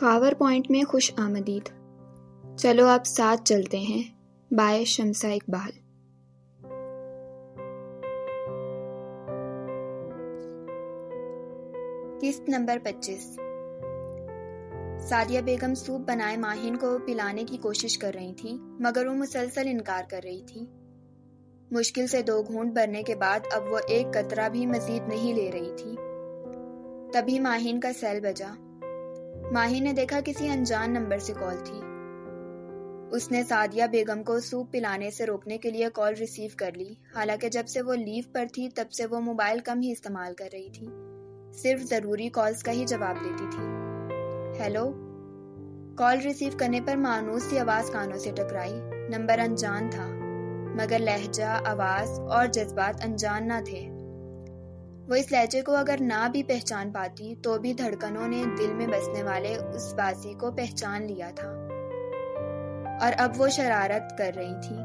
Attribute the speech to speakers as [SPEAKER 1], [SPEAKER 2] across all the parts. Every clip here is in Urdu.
[SPEAKER 1] خاور پوائنٹ میں خوش آمدید. چلو آپ ساتھ چلتے ہیں. بائے شمسہ اقبال. قسط نمبر 25. سعدیہ بیگم سوپ بنائے ماہین کو پلانے کی کوشش کر رہی تھی مگر وہ مسلسل انکار کر رہی تھی. مشکل سے 2 گھونٹ بھرنے کے بعد اب وہ ایک قطرہ بھی مزید نہیں لے رہی تھی. تبھی ماہین کا سیل بجا. ماہین نے دیکھا کسی انجان نمبر سے کال تھی. اس نے سعدیہ بیگم کو سوپ پلانے سے روکنے کے لیے کال ریسیو کر لی. حالانکہ جب سے وہ لیو پر تھی تب سے وہ موبائل کم ہی استعمال کر رہی تھی. صرف ضروری کالز کا ہی جواب دیتی تھی. ہیلو. کال ریسیو کرنے پر مانوس سی آواز کانوں سے ٹکرائی. نمبر انجان تھا مگر لہجہ، آواز اور جذبات انجان نہ تھے. وہ اس لہجے کو اگر نہ بھی پہچان پاتی تو بھی دھڑکنوں نے دل میں بسنے والے اس باسی کو پہچان لیا تھا. اور اب وہ شرارت کر رہی تھی،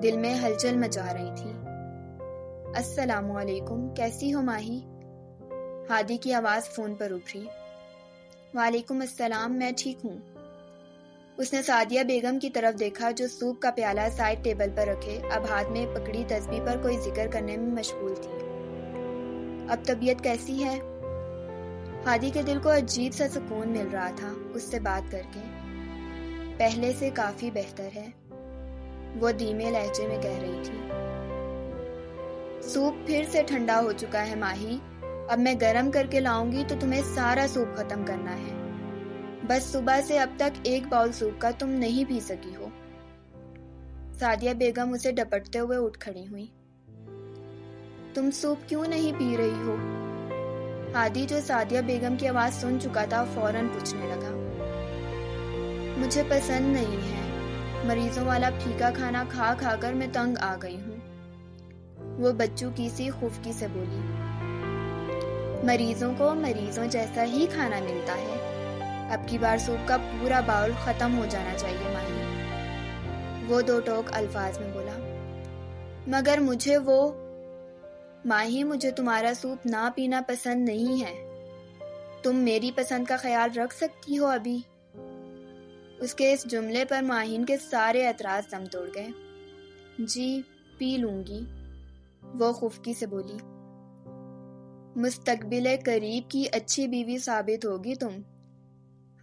[SPEAKER 1] دل میں ہلچل مچا رہی تھی. السلام علیکم، کیسی ہو ماہی؟ ہادی کی آواز فون پر ابھری. وعلیکم السلام، میں ٹھیک ہوں. اس نے سعدیہ بیگم کی طرف دیکھا جو سوپ کا پیالہ سائڈ ٹیبل پر رکھے اب ہاتھ میں پکڑی تسبیح پر کوئی ذکر کرنے میں مشغول تھی. اب طبیعت کیسی ہے؟ ہادی کے دل کو عجیب سا سکون مل رہا تھا اس سے بات کر کے. پہلے سے کافی بہتر ہے، وہ دھیمے لہجے میں کہہ رہی تھی. سوپ پھر سے ٹھنڈا ہو چکا ہے ماہی، اب میں گرم کر کے لاؤں گی تو تمہیں سارا سوپ ختم کرنا ہے. بس صبح سے اب تک ایک باؤل سوپ کا تم نہیں پی سکی ہو. سعدیہ بیگم اسے ڈپٹتے ہوئے اٹھ کھڑی ہوئی. تم سوپ کیوں نہیں پی رہی ہو؟ ہادی جو سعدیہ بیگم کی آواز سن چکا تھا فوراً پوچھنے لگا. مجھے پسند نہیں ہے، مریضوں والا پھیکا کھانا کھا کھا کر میں تنگ آ گئی ہوں، وہ بچوں کی سی خفکی سے بولی. مریضوں کو مریضوں جیسا ہی کھانا ملتا ہے. اب کی بار سوپ کا پورا باؤل ختم ہو جانا چاہیے ماہی، وہ 2 ٹوک الفاظ میں بولا. مگر مجھے تمہارا سوپ نہ پینا پسند نہیں ہے. تم میری پسند کا خیال رکھ سکتی ہو ابھی؟ اس کے اس جملے پر ماہین کے سارے اعتراض دم توڑ گئے. جی پی لوں گی، وہ خفکی سے بولی. مستقبل قریب کی اچھی بیوی ثابت ہوگی تم.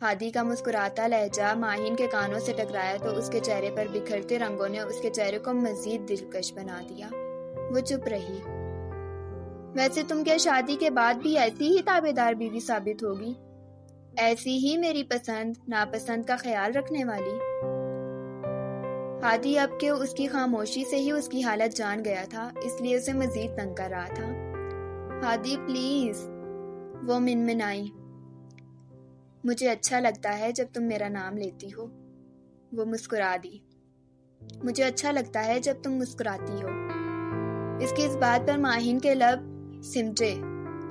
[SPEAKER 1] ہادی کا مسکراتا لہجہ ماہین کے کانوں سے ٹکرایا تو اس کے چہرے پر بکھرتے رنگوں نے اس کے چہرے کو مزید دلکش بنا دیا. وہ چپ رہی. ویسے تم کیا شادی کے بعد بھی ایسی ہی تابعدار بیوی ثابت ہوگی؟ ایسی ہی میری پسند ناپسند کا خیال رکھنے والی؟ ہادی اب کہ اس کی خاموشی سے ہی اس کی حالت جان گیا تھا اس لیے اسے مزید تنگ کر رہا تھا. ہادی پلیز، وہ منمنائی. مجھے اچھا لگتا ہے جب تم میرا نام لیتی ہو، وہ مسکرا دی. مجھے اچھا لگتا ہے جب تم مسکراتی ہو. اس کی اس بات پر ماہین کے لب سمٹے.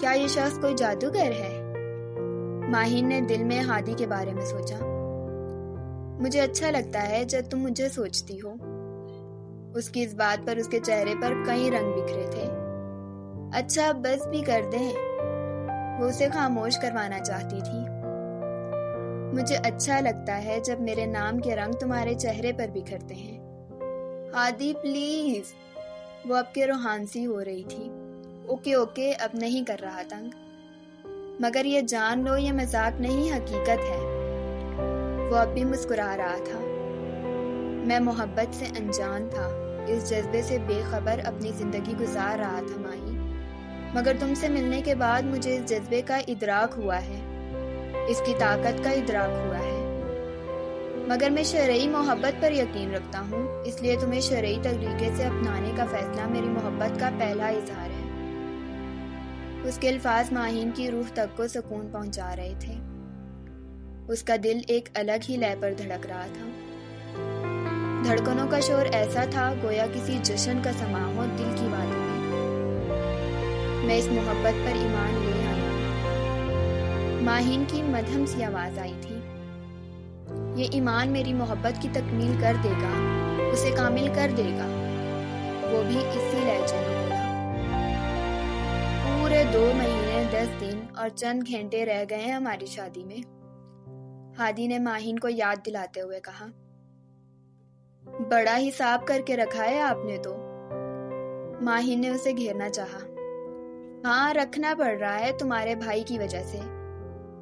[SPEAKER 1] کیا یہ شخص کوئی جادوگر ہے؟ ماہین نے دل میں ہادی کے بارے میں سوچا. مجھے اچھا لگتا ہے جب تم مجھے سوچتی ہو. اس کی اس بات پر اس کے چہرے پر کئی رنگ بکھرے تھے. اچھا بس بھی کر دیں، وہ اسے خاموش کروانا چاہتی تھی. مجھے اچھا لگتا ہے جب میرے نام کے رنگ تمہارے چہرے پر بکھرتے ہیں. ہادی پلیز، وہ اب کے روحانسی ہو رہی تھی. اوکے اب نہیں کر رہا تنگ، مگر یہ جان لو یہ مذاق نہیں حقیقت ہے. وہ اب بھی مسکرا رہا تھا. میں محبت سے انجان تھا، اس جذبے سے بے خبر اپنی زندگی گزار رہا تھا ماہی، مگر تم سے ملنے کے بعد مجھے اس جذبے کا ادراک ہوا ہے، اس کی طاقت کا ادراک ہوا ہے. مگر میں شرعی محبت پر یقین رکھتا ہوں، اس لیے تمہیں شرعی طریقے سے اپنانے کا فیصلہ میری محبت کا پہلا اظہار ہے. اس کے الفاظ ماہین کی روح تک کو سکون پہنچا رہے تھے. اس کا دل ایک الگ ہی لے پر دھڑک رہا تھا. دھڑکنوں کا شور ایسا تھا گویا کسی جشن کا سماع ہو دل کی وادی میں. میں اس محبت پر ایمان لے آئی ہوں، ماہین کی مدھم سی آواز آئی تھی. یہ ایمان میری محبت کی تکمیل کر دے گا، اسے کامل کر دے گا، وہ بھی اسی لہجے میں بولا. پورے 2 مہینے 10 دن اور چند گھنٹے رہ گئے ہیں ہماری شادی میں. ہادی نے ماہین کو یاد دلاتے ہوئے کہا۔ بڑا حساب کر کے رکھا ہے آپ نے تو۔ ماہین نے اسے گھیرنا چاہا۔ ہاں، رکھنا پڑ رہا ہے تمہارے بھائی کی وجہ سے،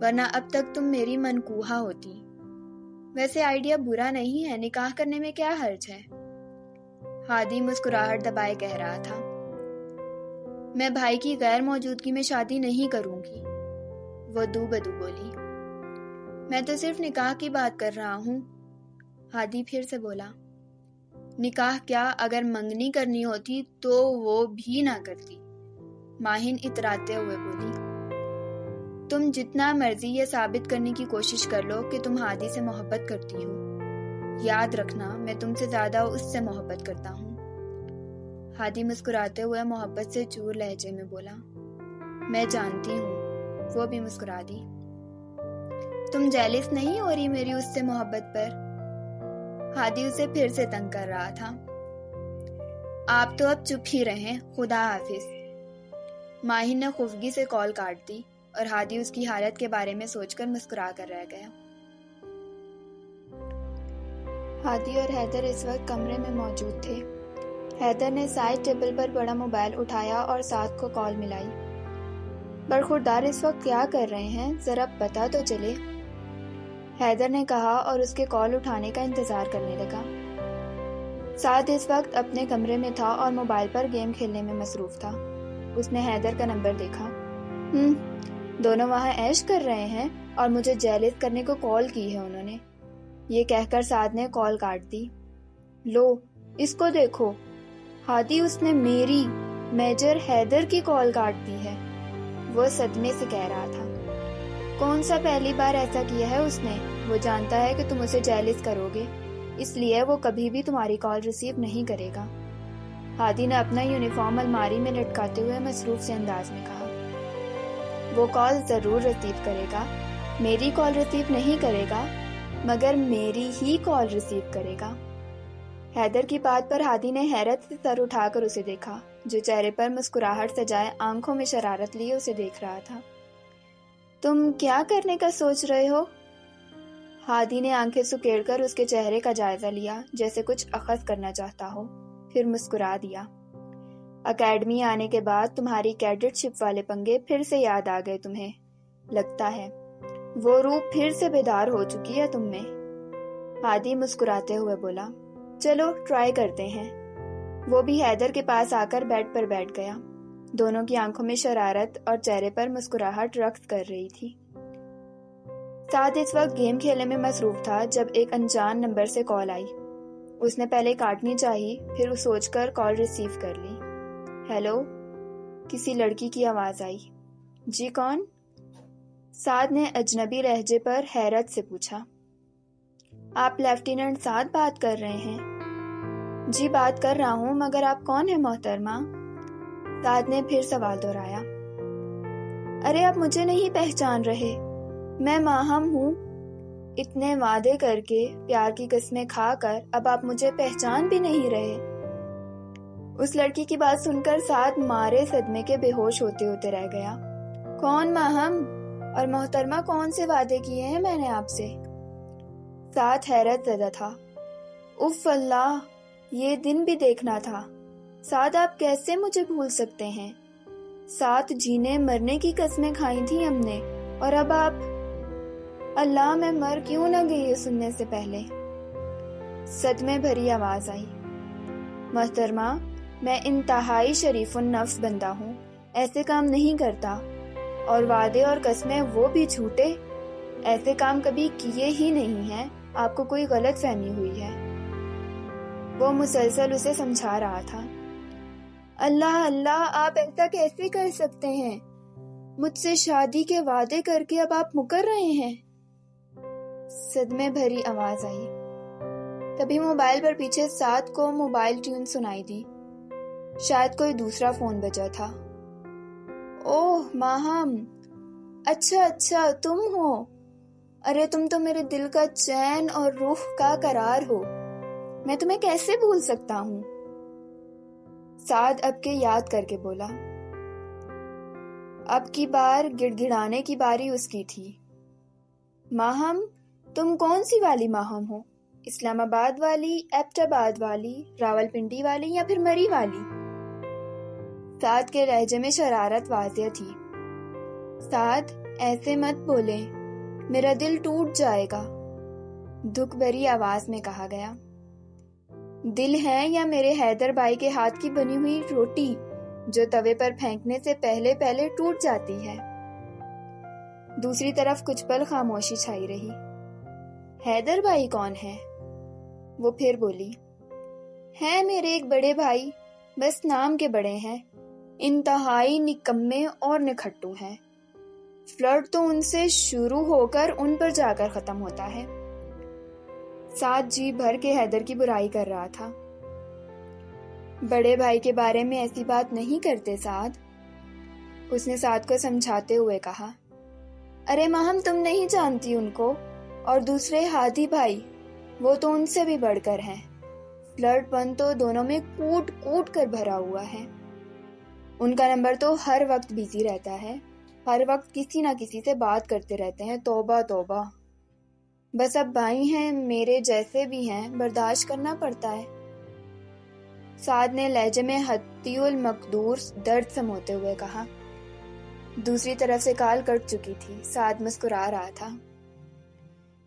[SPEAKER 1] ورنہ اب تک تم میری منکوحہ ہوتی۔ ویسے آئیڈیا برا نہیں ہے، نکاح کرنے میں کیا حرج ہے؟ ہادی مسکراہٹ دبائے کہہ رہا تھا۔ میں بھائی کی غیر موجودگی میں شادی نہیں کروں گی، وہ دو بدو بولی۔ میں تو صرف نکاح کی بات کر رہا ہوں، ہادی پھر سے بولا۔ نکاح کیا، اگر منگنی کرنی ہوتی تو وہ بھی نہ کرتی، ماہین اتراتے ہوئے بولی۔ تم جتنا مرضی یہ ثابت کرنے کی کوشش کر لو کہ تم ہادی سے محبت کرتی ہو، یاد رکھنا میں تم سے زیادہ اس سے محبت کرتا ہوں۔ ہادی مسکراتے ہوئے محبت سے چور لہجے میں بولا۔ میں جانتی ہوں، وہ بھی مسکرا دی۔ تم جیلس نہیں ہو رہی میری اس سے محبت پر؟ ہادی اسے پھر سے تنگ کر رہا تھا۔ آپ تو اب چپ ہی رہیں، خدا حافظ۔ ماہین نے خفگی سے کال کاٹ دی اور ہادی اس کی حالت کے بارے میں سوچ کر مسکرا کر رہ گیا۔ ہادی اور حیدر اس وقت کمرے میں موجود تھے۔ حیدر نے سائڈ ٹیبل پر بڑا موبائل اٹھایا اور ساتھ کو کال ملائی۔ برخوردار اس وقت کیا کر رہے ہیں، ذرا پتا تو چلے، حیدر نے کہا اور اس کے کال اٹھانے کا انتظار کرنے لگا۔ سعد اس وقت اپنے کمرے میں تھا اور موبائل پر گیم کھیلنے میں مصروف تھا۔ اس نے حیدر کا نمبر دیکھا۔ دونوں وہاں عیش کر رہے ہیں اور مجھے جیلس کرنے کو کال کی ہے انہوں نے، یہ کہہ کر سعد نے کال کاٹ دی۔ لو اس کو دیکھو، ہادی اس نے میری میجر حیدر کی کال کاٹ دی ہے، وہ صدمے سے کہہ رہا تھا۔ کون سا پہلی بار ایسا کیا ہے اس نے؟ وہ جانتا ہے کہ تم اسے جیلس کرو گے، اس لیے وہ کبھی بھی تمہاری کال ریسیو نہیں کرے گا۔ ہادی نے اپنا یونیفارم الماری میں لٹکاتے ہوئے مصروف سے انداز میں کہا۔ وہ کال ضرور ریسیو کرے گا، میری کال ریسیو نہیں کرے گا، مگر میری ہی کال ریسیو کرے گا۔ حیدر کی بات پر ہادی نے حیرت سے سر اٹھا کر اسے دیکھا، جو چہرے پر مسکراہٹ سجائے آنکھوں میں شرارت لیے اسے دیکھ رہا تھا۔ تم کیا کرنے کا سوچ رہے ہو؟ ہادی نے آنکھیں سکیڑ کر اس کے چہرے کا جائزہ لیا، جیسے کچھ اخذ کرنا چاہتا ہو، پھر مسکرا دیا۔ اکیڈمی آنے کے بعد تمہاری کیڈٹ شپ والے پنگے پھر سے یاد آ گئے تمہیں، لگتا ہے وہ روح پھر سے بیدار ہو چکی ہے تم میں، ہادی مسکراتے ہوئے بولا۔ چلو ٹرائی کرتے ہیں۔ وہ بھی حیدر کے پاس آ کر بیڈ پر بیٹھ گیا۔ دونوں کی آنکھوں میں شرارت اور چہرے پر مسکراہٹ رقص کر رہی تھی۔ سعد اس وقت گیم کھیلنے میں مصروف تھا جب ایک انجان نمبر سے کال آئی۔ اس نے پہلے کاٹنی چاہی، پھر سوچ کر کال ریسیو کر لی۔ ہیلو، کسی لڑکی کی آواز آئی۔ جی کون؟ سعد نے اجنبی لہجے پر حیرت سے پوچھا۔ آپ لیفٹیننٹ سعد بات کر رہے ہیں؟ جی بات کر رہا ہوں، مگر آپ کون ہیں محترمہ؟ سعد نے پھر سوال دہرایا۔ ارے آپ مجھے نہیں پہچان رہے، میں ماہم ہوں۔ اتنے وعدے کر کے، پیار کی قسمیں کھا کر اب آپ مجھے پہچان بھی نہیں رہے۔ اس لڑکی کی بات سن کر سعد مارے صدمے کے بے ہوش ہوتے ہوتے رہ گیا۔ کون ماہم؟ اور محترمہ کون سے وعدے کیے ہیں میں نے آپ سے؟ سعد حیرت زدہ تھا۔ اف اللہ، یہ دن بھی دیکھنا تھا۔ سعد آپ کیسے مجھے بھول سکتے ہیں؟ ساتھ جینے مرنے کی قسمیں کھائی تھی ہم نے، اور اب آپ… اللہ، میں مر کیوں نہ گئی یہ سننے سے پہلے۔ صدمے بھری آواز آئی۔ محترمہ، میں انتہائی شریف النفس بندہ ہوں، ایسے کام نہیں کرتا، اور وعدے اور قسمیں وہ بھی جھوٹے، ایسے کام کبھی کیے ہی نہیں ہیں، آپ کو کوئی غلط فہمی ہوئی ہے۔ وہ مسلسل اسے سمجھا رہا تھا۔ اللہ اللہ، آپ ایسا کیسے کر سکتے ہیں؟ مجھ سے شادی کے وعدے کر کے اب آپ مکر رہے ہیں؟ صدمے بھری آواز آئی۔ تبھی موبائل پر پیچھے سعد کو موبائل ٹیون سنائی دی، شاید کوئی دوسرا فون بجا تھا۔ اوہ ماہم، اچھا تم ہو۔ ارے تم تو میرے دل کا چین اور روح کا قرار ہو، میں تمہیں کیسے بھول سکتا ہوں؟ سعد اب کے یاد کر کے بولا۔ اب کی بار گڑ گڑانے کی باری اس کی تھی۔ ماہم، تم کون سی والی ماہم ہو؟ اسلام آباد والی، ایبٹ آباد والی، راولپنڈی والی یا پھر مری والی؟ سعد کے لہجے میں شرارت واضح تھی۔ سعد، ایسے مت بولے، میرا دل ٹوٹ جائے گا، دکھ بھری آواز میں کہا گیا۔ دل ہے یا میرے حیدر بھائی کے ہاتھ کی بنی ہوئی روٹی جو توے پر پھینکنے سے پہلے پہلے ٹوٹ جاتی ہے؟ دوسری طرف کچھ پل خاموشی چھائی رہی۔ حیدر بھائی کون ہے؟ وہ پھر بولی۔ ہے میرے ایک بڑے بھائی، بس نام کے بڑے ہیں، انتہائی نکمے اور نکھٹو ہیں۔ فلرٹ تو ان سے شروع ہو کر ان پر جا کر ختم ہوتا ہے۔ سعد جی بھر کے حیدر کی برائی کر رہا تھا۔ بڑے بھائی کے بارے میں ایسی بات نہیں کرتے سعد، اس نے سعد کو سمجھاتے ہوئے کہا۔ ارے ماہم، تم نہیں جانتی ان کو، اور دوسرے ہادی بھائی، وہ تو ان سے بھی بڑھ کر ہیں۔ فلرٹ پن تو دونوں میں کوٹ کوٹ کر بھرا ہوا ہے۔ ان کا نمبر تو ہر وقت بزی رہتا ہے، ہر وقت کسی نہ کسی سے بات کرتے رہتے ہیں۔ توبہ توبہ، بس اب بھائی ہیں، میرے جیسے بھی ہیں، برداشت کرنا پڑتا ہے۔ سعد نے لہجے میں حتی المقدور درد سموتے ہوئے کہا۔ دوسری طرف سے کال کٹ چکی تھی۔ سعد مسکرا رہا تھا۔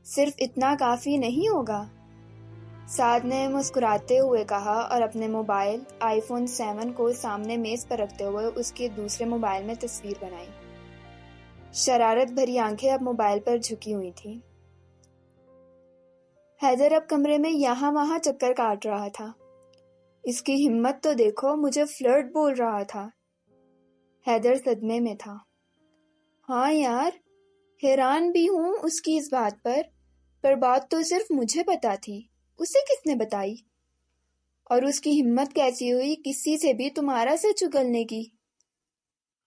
[SPEAKER 1] صرف اتنا کافی نہیں ہوگا؟ سعد نے مسکراتے ہوئے کہا اور اپنے موبائل آئی فون 7 کو سامنے میز پر رکھتے ہوئے اس کے دوسرے موبائل میں تصویر بنائی۔ شرارت بھری آنکھیں اب موبائل پر جھکی ہوئی تھیں۔ حیدر اب کمرے میں یہاں وہاں چکر کاٹ رہا تھا۔ اس کی ہمت تو دیکھو، مجھے فلرٹ بول رہا تھا۔ حیدر صدمے میں تھا۔ ہاں یار، حیران بھی ہوں اس کی اس بات پر بات تو صرف مجھے پتا تھی، اسے کس نے بتائی؟ اور اس کی ہمت کیسی ہوئی کسی سے بھی تمہارا سچ اگلنے کی؟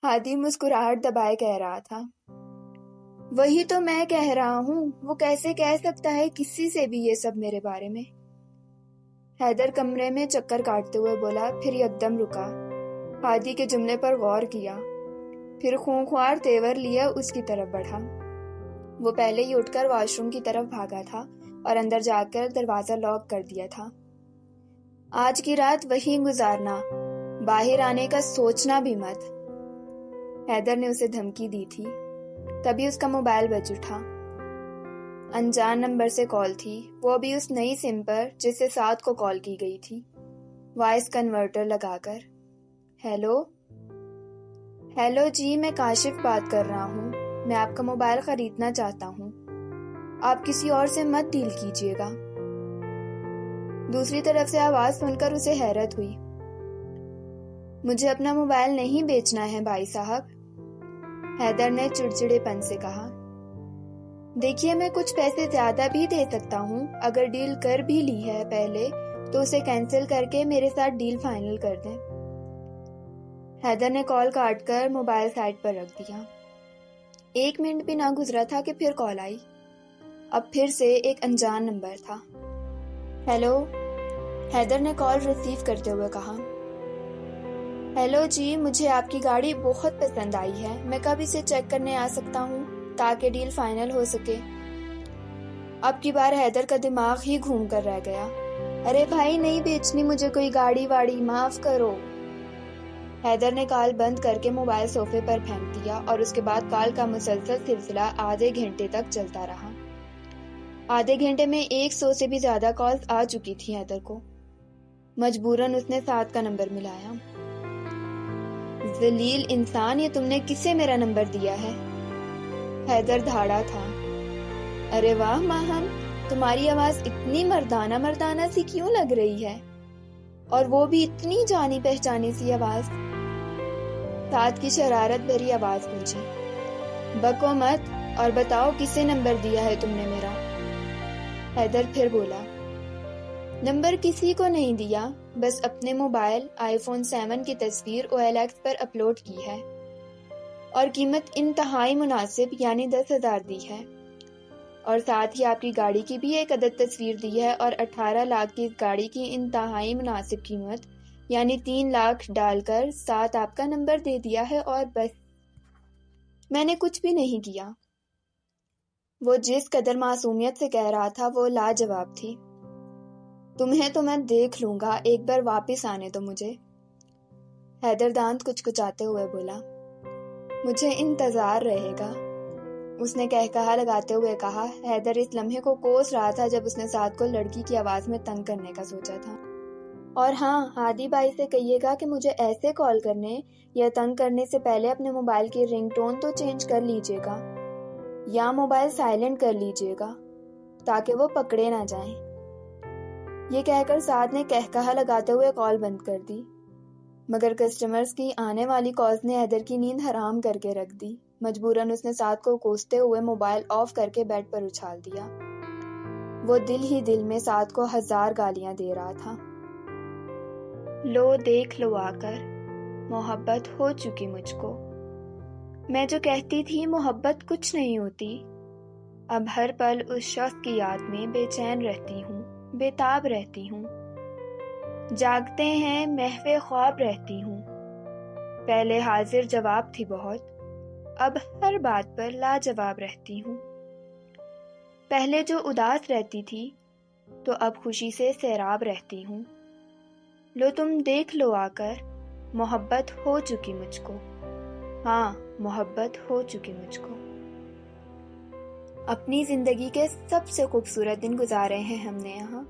[SPEAKER 1] ہادی مسکراہٹ دبائے کہہ رہا تھا۔ وہی تو میں کہہ رہا ہوں، وہ کیسے کہہ سکتا ہے کسی سے بھی یہ سب میرے بارے میں؟ حیدر کمرے میں چکر کاٹتے ہوئے بولا، پھر یکدم رکا، ہادی کے جملے پر غور کیا، پھر خونخوار تیور لیا اس کی طرف بڑھا۔ وہ پہلے ہی اٹھ کر واش روم کی طرف بھاگا تھا اور اندر جا کر دروازہ لاک کر دیا تھا۔ آج کی رات وہیں گزارنا، باہر آنے کا سوچنا بھی مت۔ حیدر نے اسے دھمکی دی تھی۔ تبھی اس کا موبائل بج اٹھا۔ انجان نمبر سے کال تھی، وہ بھی اس نئی سم پر جس سے سعد کو کال کی گئی تھی، وائس کنورٹر لگا کر۔ ہیلو جی، میں کاشف بات کر رہا ہوں، میں آپ کا موبائل خریدنا چاہتا ہوں، آپ کسی اور سے مت ڈیل کیجیے گا۔ دوسری طرف سے آواز سن کر اسے حیرت ہوئی۔ مجھے اپنا موبائل نہیں بیچنا ہے بھائی صاحب، حیدر نے چڑچڑے پن سے کہا۔ دیکھیے، میں کچھ پیسے زیادہ بھی دے سکتا ہوں، اگر ڈیل کر بھی لی ہے پہلے تو اسے کینسل کر کے میرے ساتھ ڈیل فائنل کر دیں۔ حیدر نے کال کاٹ کر موبائل سائڈ پر رکھ دیا۔ 1 منٹ بھی نہ گزرا تھا کہ پھر کال آئی۔ اب پھر سے ایک انجان نمبر تھا۔ ہیلو، حیدر نے کال ریسیو کرتے ہوئے کہا۔ ہیلو جی، مجھے آپ کی گاڑی بہت پسند آئی ہے، میں کب اسے چیک کرنے آ سکتا ہوں تاکہ ڈیل فائنل ہو سکے؟ اب کی بار حیدر کا دماغ ہی گھوم کر رہ گیا۔ ارے بھائی، نہیں بیچنی مجھے کوئی گاڑی واڑی، معاف کرو۔ حیدر نے کال بند کر کے موبائل صوفے پر پھینک دیا اور اس کے بعد کال کا مسلسل سلسلہ آدھے گھنٹے تک چلتا رہا۔ آدھے گھنٹے میں 100 سے بھی زیادہ کالز آ چکی تھی حیدر کو۔ مجبوراً اس نے سعد کا نمبر ملایا۔ ذلیل انسان، یہ تم نے کسے میرا نمبر دیا ہے؟ حیدر دھاڑا تھا۔ ارے واہ ماہم، تمہاری آواز اتنی مردانہ مردانہ سی کیوں لگ رہی ہے، اور وہ بھی اتنی جانی پہچانی سی آواز؟ سعد کی شرارت بھری آواز گونجی۔ بکو مت اور بتاؤ کسے نمبر دیا ہے تم نے میرا؟ حیدر پھر بولا۔ نمبر کسی کو نہیں دیا، بس اپنے موبائل آئی فون 7 کی تصویر OLX پر اپلوڈ کی ہے، اور قیمت انتہائی مناسب یعنی 10,000 دی ہے، اور ساتھ ہی آپ کی گاڑی کی بھی ایک عدد تصویر دی ہے، اور 18 لاکھ کی اس گاڑی کی انتہائی مناسب قیمت یعنی 3 لاکھ ڈال کر ساتھ آپ کا نمبر دے دیا ہے، اور بس میں نے کچھ بھی نہیں کیا۔ وہ جس قدر معصومیت سے کہہ رہا تھا وہ لاجواب تھی۔ تمہیں تو میں دیکھ لوں گا، ایک بار واپس آنے دو مجھے، حیدر دانت کچکچاتے ہوئے بولا۔ مجھے انتظار رہے گا، اس نے کہا لگاتے ہوئے کہا۔ حیدر اس لمحے کو کوس رہا تھا جب اس نے سعد کو لڑکی کی آواز میں تنگ کرنے کا سوچا تھا۔ اور ہاں، ہادی بھائی سے کہیے گا کہ مجھے ایسے کال کرنے یا تنگ کرنے سے پہلے اپنے موبائل کی رنگ ٹون تو چینج کر لیجیے گا، یا موبائل سائلنٹ کر لیجیے گا تاکہ وہ پکڑے نہ جائیں۔ یہ کہہ کر سعد نے کہا لگاتے ہوئے کال بند کر دی، مگر کسٹمرز کی آنے والی کالز نے حیدر کی نیند حرام کر کے رکھ دی۔ مجبوراً اس نے سعد کو کوستے ہوئے موبائل آف کر کے بیڈ پر اچھال دیا۔ وہ دل ہی دل میں سعد کو 1000 گالیاں دے رہا تھا۔ لو دیکھ لو آ کر، محبت ہو چکی مجھ کو، میں جو کہتی تھی محبت کچھ نہیں ہوتی، اب ہر پل اس شخص کی یاد میں بے چین رہتی ہوں، بے تاب رہتی ہوں، جاگتے ہیں محو خواب رہتی ہوں، پہلے حاضر جواب تھی بہت، اب ہر بات پر لاجواب رہتی ہوں، پہلے جو اداس رہتی تھی تو اب خوشی سے سیراب رہتی ہوں، لو تم دیکھ لو آ کر، محبت ہو چکی مجھ کو، ہاں محبت ہو چکی مجھ کو۔ اپنی زندگی کے سب سے خوبصورت دن گزارے ہیں ہم نے یہاں۔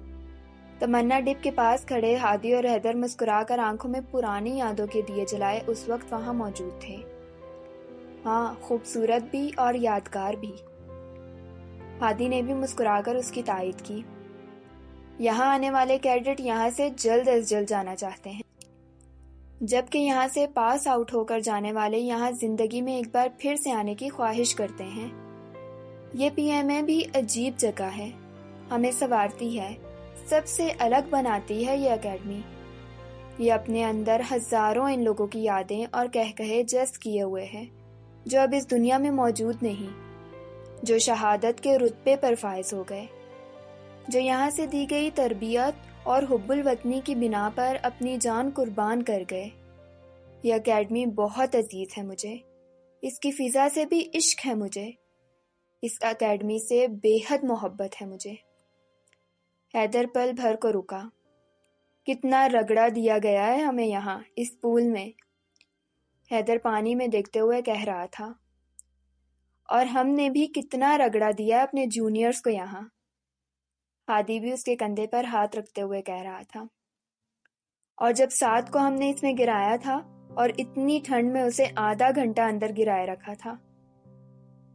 [SPEAKER 1] تمنا ڈپ کے پاس کھڑے ہادی اور حیدر مسکرا کر آنکھوں میں پرانی یادوں کے دیے جلائے اس وقت وہاں موجود تھے۔ ہاں، خوبصورت بھی اور یادگار بھی۔ ہادی نے بھی مسکرا کر اس کی تائید کی۔ یہاں آنے والے کیڈٹ یہاں سے جلد از جلد جانا چاہتے ہیں، جبکہ یہاں سے پاس آؤٹ ہو کر جانے والے یہاں زندگی میں ایک بار پھر سے آنے کی خواہش کرتے ہیں۔ یہ پی ایم اے بھی عجیب جگہ ہے، ہمیں سنوارتی ہے، سب سے الگ بناتی ہے یہ اکیڈمی۔ یہ اپنے اندر ہزاروں ان لوگوں کی یادیں اور کہے جذب کیے ہوئے ہے جو اب اس دنیا میں موجود نہیں، جو شہادت کے رتبے پر فائز ہو گئے، جو یہاں سے دی گئی تربیت اور حب الوطنی کی بنا پر اپنی جان قربان کر گئے۔ یہ اکیڈمی بہت عزیز ہے مجھے، اس کی فضا سے بھی عشق ہے مجھے، اس اکیڈمی سے بے حد محبت ہے مجھے۔ حیدر پل بھر کو رکا۔ کتنا رگڑا دیا گیا ہے ہمیں یہاں اس پول میں، حیدر پانی میں دیکھتے ہوئے کہہ رہا تھا، اور ہم نے بھی کتنا رگڑا دیا اپنے جونیئرز کو یہاں، ہادی بھی اس کے کندھے پر ہاتھ رکھتے ہوئے کہہ رہا تھا۔ اور جب سعد کو ہم نے اس میں گرایا تھا اور اتنی ٹھنڈ میں اسے آدھا گھنٹہ اندر گرائے رکھا تھا،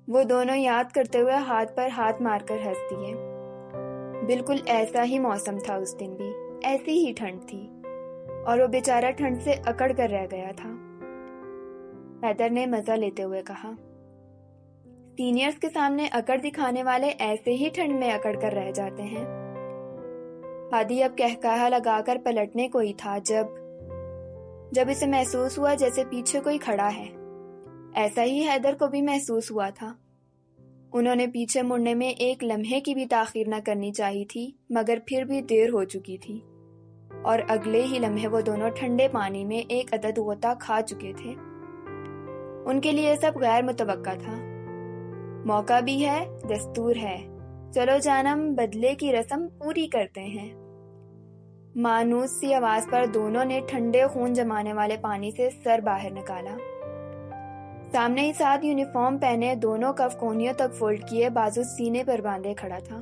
[SPEAKER 1] وہ دونوں یاد کرتے ہوئے ہاتھ پر ہاتھ مار کر ہنس دیے۔ بالکل ایسا ہی موسم تھا اس دن بھی، ایسی ہی ٹھنڈ تھی، اور وہ بیچارہ ٹھنڈ سے اکڑ کر رہ گیا تھا۔ حیدر نے مزہ لیتے ہوئے کہا، سینئرز کے سامنے اکڑ دکھانے والے ایسے ہی ٹھنڈ میں اکڑ کر رہ جاتے ہیں۔ ہادی اب کہا لگا کر پلٹنے کو ہی تھا جب اسے محسوس ہوا جیسے پیچھے کوئی کھڑا ہے۔ ایسا ہی حیدر کو بھی محسوس ہوا تھا۔ انہوں نے پیچھے مڑنے میں ایک لمحے کی بھی تاخیر نہ کرنی چاہی تھی، مگر پھر بھی دیر ہو چکی تھی، اور اگلے ہی لمحے وہ دونوں ٹھنڈے پانی میں ایک عدد غوطہ کھا چکے تھے۔ ان کے لیے سب غیر متوقع تھا۔ موقع بھی ہے، دستور ہے، چلو جانم بدلے کی رسم پوری کرتے ہیں۔ مانوس سی آواز پر دونوں نے ٹھنڈے خون جمانے والے پانی سے سر باہر نکالا۔ سامنے ہی ساتھ یونیفارم پہنے، دونوں کف کونیوں تک فولڈ کیے، بازو سینے پر باندھے کھڑا تھا۔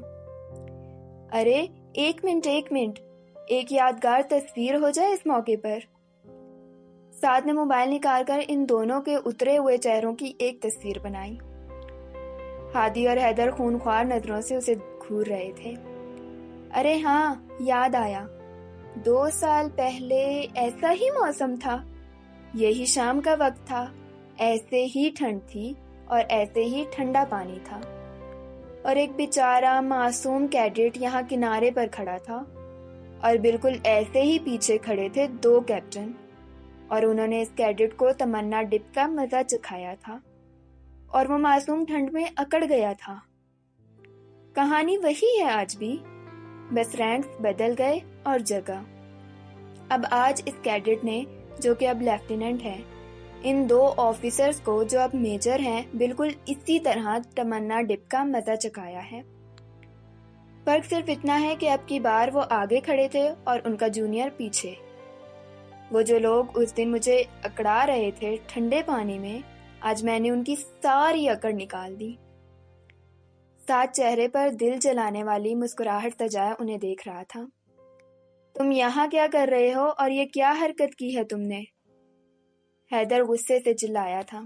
[SPEAKER 1] ارے ایک منٹ، ایک یادگار تصویر ہو جائے اس موقع پر۔ سعد نے موبائل نکال کر ان دونوں کے اترے ہوئے چہروں کی ایک تصویر بنائی۔ ہادی اور حیدر خونخوار نظروں سے اسے گھور رہے تھے۔ ارے ہاں، یاد آیا، 2 سال پہلے ایسا ہی موسم تھا، یہی شام کا وقت تھا، ایسے ہی ٹھنڈ تھی اور ایسے ہی ٹھنڈا پانی تھا، اور ایک بیچارہ معصوم کیڈٹ یہاں کنارے پر کھڑا تھا، اور بالکل ایسے ہی پیچھے کھڑے تھے 2 کیپٹن، اور انہوں نے اس کیڈٹ کو تمنا ڈپ کا مزہ چکھایا تھا، اور وہ معصوم ٹھنڈ میں اکڑ گیا تھا۔ کہانی وہی ہے آج بھی، بس رینکس بدل گئے اور جگہ۔ اب آج اس کیڈٹ نے، جو کہ اب لیفٹیننٹ ہے، ان 2 آفیسرز کو جو اب میجر ہیں بالکل اسی طرح تمنا ڈپ کا مزہ چکھایا ہے۔ فرق صرف اتنا ہے کہ اب کی بار وہ آگے کھڑے تھے اور ان کا جونیئر پیچھے۔ وہ جو لوگ اس دن مجھے اکڑا رہے تھے ٹھنڈے پانی میں، آج میں نے ان کی ساری اکڑ نکال دی۔ ساتھ چہرے پر دل جلانے والی مسکراہٹ سجائے انہیں دیکھ رہا تھا۔ تم یہاں کیا کر رہے ہو اور یہ کیا حرکت کی ہے تم نے؟ حیدر غصے سے چلایا تھا۔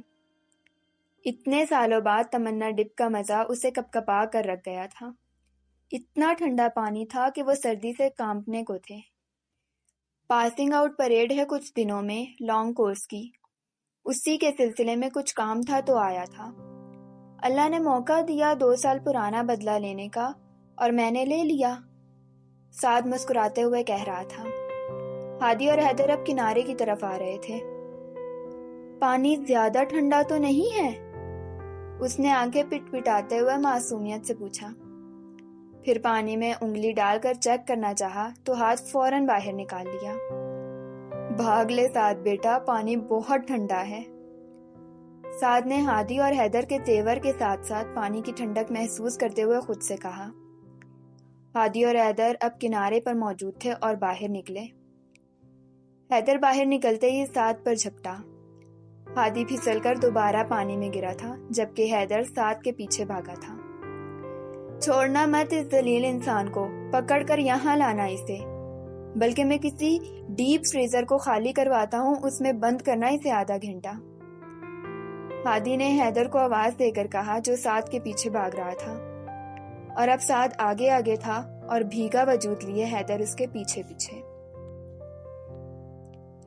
[SPEAKER 1] اتنے سالوں بعد تمنا ڈپ کا مزہ اسے کپکپا کر رکھ گیا تھا۔ اتنا ٹھنڈا پانی تھا کہ وہ سردی سے کانپنے کو تھے۔ پاسنگ آؤٹ پریڈ ہے کچھ دنوں میں لانگ کورس کی، اسی کے سلسلے میں کچھ کام تھا تو آیا تھا۔ اللہ نے موقع دیا 2 سال پرانا بدلہ لینے کا اور میں نے لے لیا، سعد مسکراتے ہوئے کہہ رہا تھا۔ ہادی اور حیدر اب کنارے کی طرف آ رہے تھے۔ پانی زیادہ ٹھنڈا تو نہیں ہے؟ اس نے آنکھیں پٹ پٹاتے ہوئے معصومیت سے پوچھا۔ پھر پانی میں انگلی ڈال کر چیک کرنا چاہا تو ہاتھ فوراً باہر نکال لیا۔ بھاگ لے سعد بیٹا، پانی بہت ٹھنڈا ہے۔ سعد نے ہادی اور حیدر کے تیور کے ساتھ ساتھ پانی کی ٹھنڈک محسوس کرتے ہوئے خود سے کہا۔ ہادی اور حیدر اب کنارے پر موجود تھے اور باہر نکلے۔ حیدر باہر نکلتے ہی سعد پر جھپٹا۔ ہادی پھسل کر دوبارہ پانی میں گرا تھا، جبکہ حیدر سعد کے پیچھے بھاگا تھا۔ چھوڑنا مت اس ذلیل انسان کو، پکڑ کر یہاں لانا اسے، بلکہ میں کسی ڈیپ فریزر کو خالی کرواتا ہوں، اس میں بند کرنا اسے آدھا گھنٹہ۔ ہادی نے حیدر کو آواز دے کر کہا جو سعد کے پیچھے بھاگ رہا تھا، اور اب سعد آگے آگے تھا اور بھیگا وجود لیے حیدر اس کے پیچھے پیچھے۔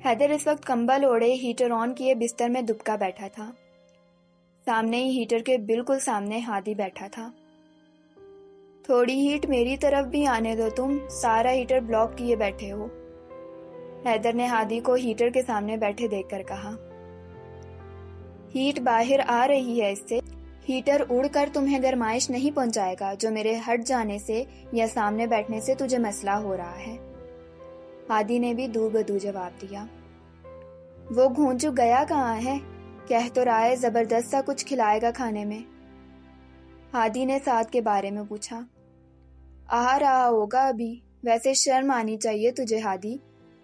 [SPEAKER 1] حیدر اس وقت کمبل اوڑھے ہیٹر آن کیے بستر میں دبکا بیٹھا تھا۔ سامنے ہی ہیٹر کے بالکل سامنے ہادی بیٹھا تھا۔ تھوڑی ہیٹ میری طرف بھی آنے دو، تم سارا ہیٹر بلاک کیے بیٹھے ہو، حیدر نے ہادی کو ہیٹر کے سامنے بیٹھے دیکھ کر کہا۔ ہیٹ باہر آ رہی ہے اس سے، ہیٹر اڑ کر تمہیں گرمائش نہیں پہنچائے گا جو میرے ہٹ جانے سے یا سامنے بیٹھنے سے تجھے مسئلہ ہو رہا ہے۔ ہادی نے بھی دو بدو جواب دیا۔ وہ گھونچو گیا کہاں ہے؟ کہہ تو رہا ہے زبردست سا کچھ کھلائے گا کھانے میں۔ ہادی نے سعد کے بارے میں پوچھا۔ آ رہا ہوگا ابھی، ویسے شرم آنی چاہیے تجھے ہادی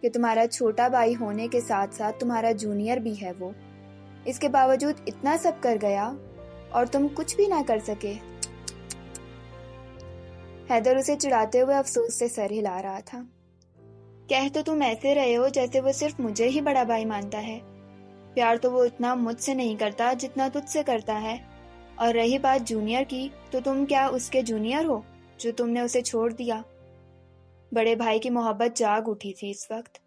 [SPEAKER 1] کہ تمہارا چھوٹا بھائی ہونے کے ساتھ ساتھ تمہارا جونیئر بھی ہے وہ، اس کے باوجود اتنا سب کر گیا اور تم کچھ بھی نہ کر سکے۔ حیدر اسے چڑھاتے ہوئے افسوس سے سر ہلا رہا تھا۔ کہہ تو تم ایسے رہے ہو جیسے وہ صرف مجھے ہی بڑا بھائی مانتا ہے، پیار تو وہ اتنا مجھ سے نہیں کرتا جتنا تجھ سے کرتا ہے، اور رہی بات جونیئر کی تو تم کیا اس کے جونیئر ہو جو تم نے اسے چھوڑ دیا؟ بڑے بھائی کی محبت جاگ اٹھی تھی اس وقت،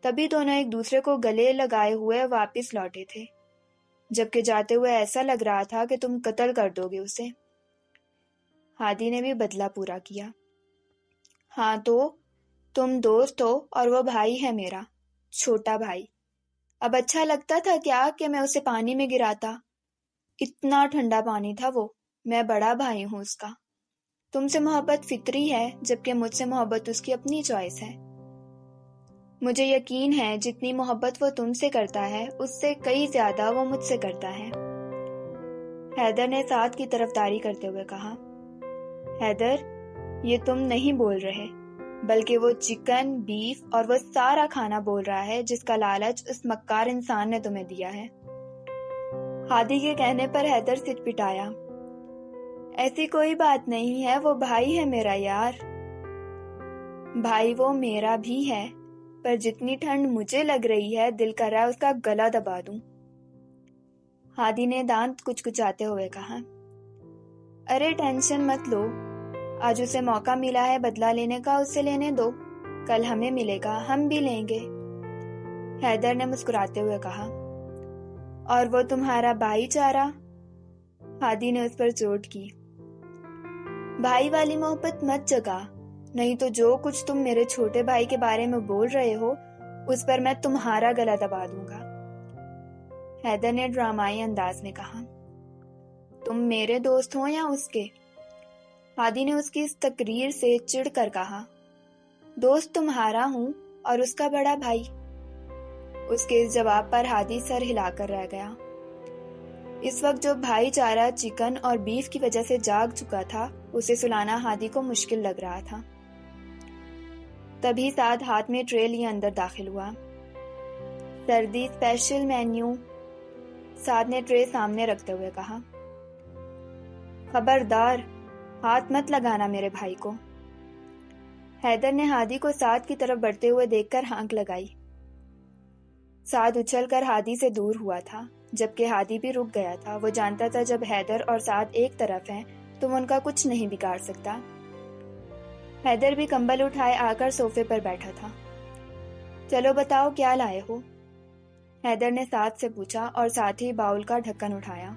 [SPEAKER 1] تبھی دونوں ایک دوسرے کو گلے لگائے ہوئے واپس لوٹے تھے، جبکہ جاتے ہوئے ایسا لگ رہا تھا کہ تم قتل کر دو گے اسے۔ ہادی نے بھی بدلہ پورا کیا۔ ہاں تو تم دوست ہو اور وہ بھائی ہے میرا، چھوٹا بھائی۔ اب اچھا لگتا تھا کیا کہ میں اسے پانی میں گراتا؟ اتنا ٹھنڈا پانی تھا وہ، میں بڑا بھائی ہوں اس کا۔ تم سے محبت فطری ہے، جبکہ مجھ سے محبت اس کی اپنی چوائس ہے۔ مجھے یقین ہے جتنی محبت وہ تم سے کرتا ہے اس سے کئی زیادہ وہ مجھ سے کرتا ہے۔ حیدر نے سعد کی طرفداری کرتے ہوئے کہا۔ حیدر، یہ تم نہیں بول رہے، بلکہ وہ چکن، بیف اور وہ سارا کھانا بول رہا ہے جس کا لالچ اس مکار انسان نے تمہیں دیا ہے۔ ہادی کے کہنے پر حیدر سٹ پٹایا۔ ایسی کوئی بات نہیں ہے، وہ بھائی ہے میرا یار۔ بھائی وہ میرا بھی ہے، پر جتنی ٹھنڈ مجھے لگ رہی ہے دل کر رہا ہے اس کا گلا دبا دوں۔ ہادی نے دانت کچکچاتے ہوئے کہا۔ ارے ٹینشن مت لو، آج اسے موقع ملا ہے بدلہ لینے کا، اسے لینے دو، کل ہمیں ملے گا، ہم بھی لیں گے، حیدر نے مسکراتے ہوئے کہا۔ اور وہ تمہارا بھائی چارہ؟ ہادی نے اس پر چوٹ کی۔ بھائی والی محبت مت جگا، نہیں تو جو کچھ تم میرے چھوٹے بھائی کے بارے میں بول رہے ہو اس پر میں تمہارا گلا دبا دوں گا، حیدر نے ڈرامائی انداز میں کہا۔ تم میرے دوست ہو یا اس کے؟ ہادی نے اس کی اس تقریر سے چڑ کر کہا۔ دوست تمہارا ہوں اور اس کا بڑا بھائی۔ اس کے اس جواب پر ہادی سر ہلا کر رہ گیا۔ اس وقت جو بھائی چارہ چکن اور بیف کی وجہ سے جاگ چکا تھا، اسے سلانا ہادی کو مشکل لگ رہا تھا۔ تبھی سعد ہاتھ میں ٹرے لیے اندر داخل ہوا۔ سردی اسپیشل مینیو، سعد نے ٹرے سامنے رکھتے ہوئے کہا۔ خبردار، ہاتھ مت لگانا میرے بھائی کو۔ حیدر نے ہادی کو سعد کی طرف بڑھتے ہوئے دیکھ کر ہانک لگائی۔ سعد اچھل کر ہادی سے دور ہوا تھا، جبکہ ہادی بھی رک گیا تھا۔ وہ جانتا تھا جب حیدر اور سعد ایک طرف ہیں تو وہ ان کا کچھ نہیں بگاڑ سکتا۔ حیدر بھی کمبل اٹھائے آ کر صوفے پر بیٹھا تھا۔ چلو بتاؤ کیا لائے ہو؟ حیدر نے سعد سے پوچھا اور ساتھ ہی باؤل کا ڈھکن اٹھایا۔